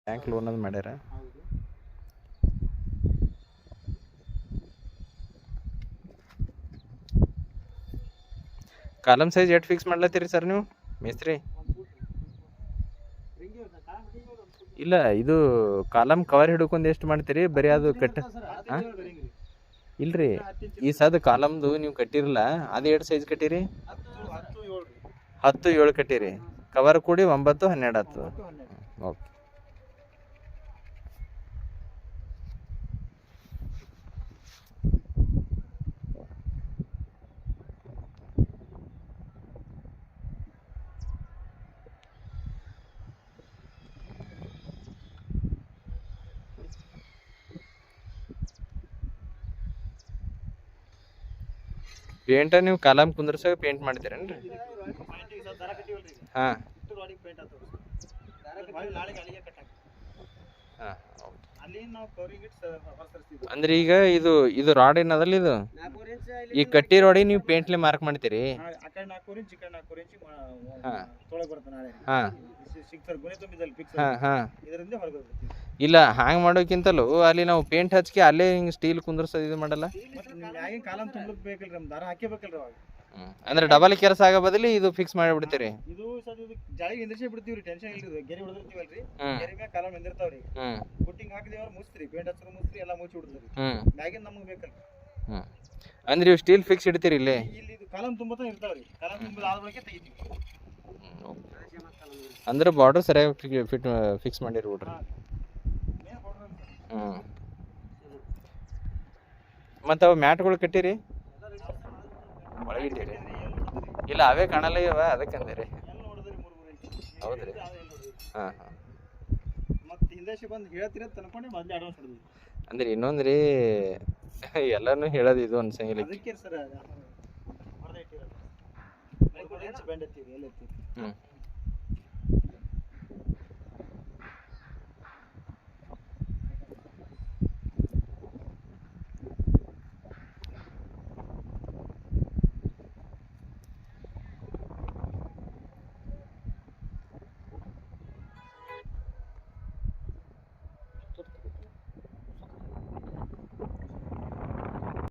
Bank loan ಅದು ಮಾಡ್ಯಾರ. ಹೌದು. ಕಾಲಮ್ ಸೈಜ್ ಎಷ್ಟು ಫಿಕ್ಸ್ ಮಾಡ್ಲತ್ತೀರಿ ಸರ್ ನೀವು ಮೇಸ್ತ್ರಿ? ಇಲ್ಲ, ಇದು ಕಾಲಮ್ ಕವರ್ ಹಿಡ್ಕೊಂಡು ಎಷ್ಟು ಮಾಡ್ತೀರಿ? ಬರೀ ಅದು ಹಾಂ ಇಲ್ರಿ, ಈ ಸದ್ ಕಾಲಮ್ದು ನೀವು ಕಟ್ಟಿರಲ್ಲ, ಅದು ಎರಡು ಸೈಜ್ ಕಟ್ಟಿರಿ? 10, 7 ಕಟ್ಟಿರಿ. ಕವರ್ ಕೂಡಿ 9, 12 ಆಗ್ತದೆ. ಓಕೆ. ಪೇಂಟ ನೀವು ಕಾಲಮ್ ಕುಂದ್ರಸಾಗ ಪೇಂಟ್ ಮಾಡ್ತೀರೇನ್ರಿ? ಹಾಂ ಹಾಂ, ಅಂದ್ರೆ ಈಗ ಇದು ರಾಡ್ ಏನದಲ್ಲ, ಇದು ಈ ಕಟ್ಟಿ ರಾಡಿ ನೀವು ಪೇಂಟ್ಲೆ ಮಾರ್ಕ್ ಮಾಡ್ತೀರಿ? ಹಾಂ ಹಾಂ ಹಾಂ. ಇಲ್ಲ, ಹ್ಯಾಂಗ್ ಮಾಡೋಕ್ಕಿಂತಲೂ ಅಲ್ಲಿ ನಾವು ಪೇಂಟ್ ಹಚ್ಕೆ ಅಲ್ಲೇ ಹಿಂಗೆ ಸ್ಟೀಲ್ ಕುಂದ್ರಸೋದು ಇದು ಮಾಡಲ್ಲ? ಅಂದ್ರೆ ಡಬಲ್ ಕೆಲಸ ಆಗೋ ಬದಲಿ ಇದು ಫಿಕ್ಸ್ ಮಾಡಿಬಿಡ್ತೀರಿ? ಇದು ಜಾಳಿಗೆ ನಿಂದ್ರಿಸಿ ಬಿಡ್ತೀವ್ರಿ, ಟೆನ್ಷನ್ ಇಲ್ರಿ. ಗೆರೆ ಹೊಡೆದಿರ್ತೀವಲ್ರಿ, ಗೆರೆ ಮ್ಯಾಗ ಕಾಲಮ್ ನಿಂದಿರ್ತಾವ್ರಿ. ಬುಟ್ಟಿಂಗ್ ಹಾಕಿದೇವ್ರ ಮುಚ್ಚ್ರಿ, ಪೇಂಟ್ ಹಚ್ಚರು ಮುಚ್ಚ್ರಿ, ಎಲ್ಲ ಮುಚ್ಚಿ ಬಿಡ್ತೀರಿ. ಮ್ಯಾಗಿನ್ ನಮಗೆ ಬೇಕಲ್ರಿ. ಅಂದ್ರೆ ಇವು ಸ್ಟೀಲ್ ಫಿಕ್ಸ್ ಇಡ್ತೀರಿ ಇಲ್ಲಿ? ಇಲ್ಲಿ ಇದು ಕಾಲಮ್ ತುಂಬತಾ ಇರ್ತಾವ್ರಿ, ಕಾಲಮ್ ತುಂಬಿದ ಆದ ಬಳಿಕ ತೆಗಿತೀವಿ. ಅಂದ್ರೆ ಬಾರ್ಡರ್ ಸರಿಯಾಗಿ ಫಿಕ್ಸ್ ಮಾಡಿರಿ ಬಿಡ್ರಿ. ಮತ್ತು ಅವು ಮ್ಯಾಟ್ಗಳು ಕಟ್ಟಿರಿ? ಒಳಗಿದ್ದೀರಿ? ಇಲ್ಲ, ಅವೇ ಕಾಣಲ್ಲ ಇವ, ಅದಕ್ಕೆ ಅಂದಿರಿ. ಹೌದ್ರಿ? ಹಾಂ ಹಾಂ. ಮತ್ತೆ ಹಿಂದೇಶಿ ಬಂದು ಹೇಳ್ತೀರ ಅಂತ ಅನ್ಕೊಂಡೆ ಮೊದಲೇ ಅಡ್ವಾನ್ಸ್ ಹೊಡೆದ್ವಿ. ಅಂದ್ರೆ ಇನ್ನೊಂದು ರೀ, ಎಲ್ಲನೂ ಹೇಳೋದು ಇದು ಅನ್ಸಂಗಿಲ್ಲ. ಅದಕ್ಕೆ ಸರ್ ಹೊಡೆದ ಇಟ್ಟಿರೋದು. ಬೆಂಡ್ ಎತ್ತೀವಿ, ಎಲ್ಲ ಎತ್ತೀವಿ.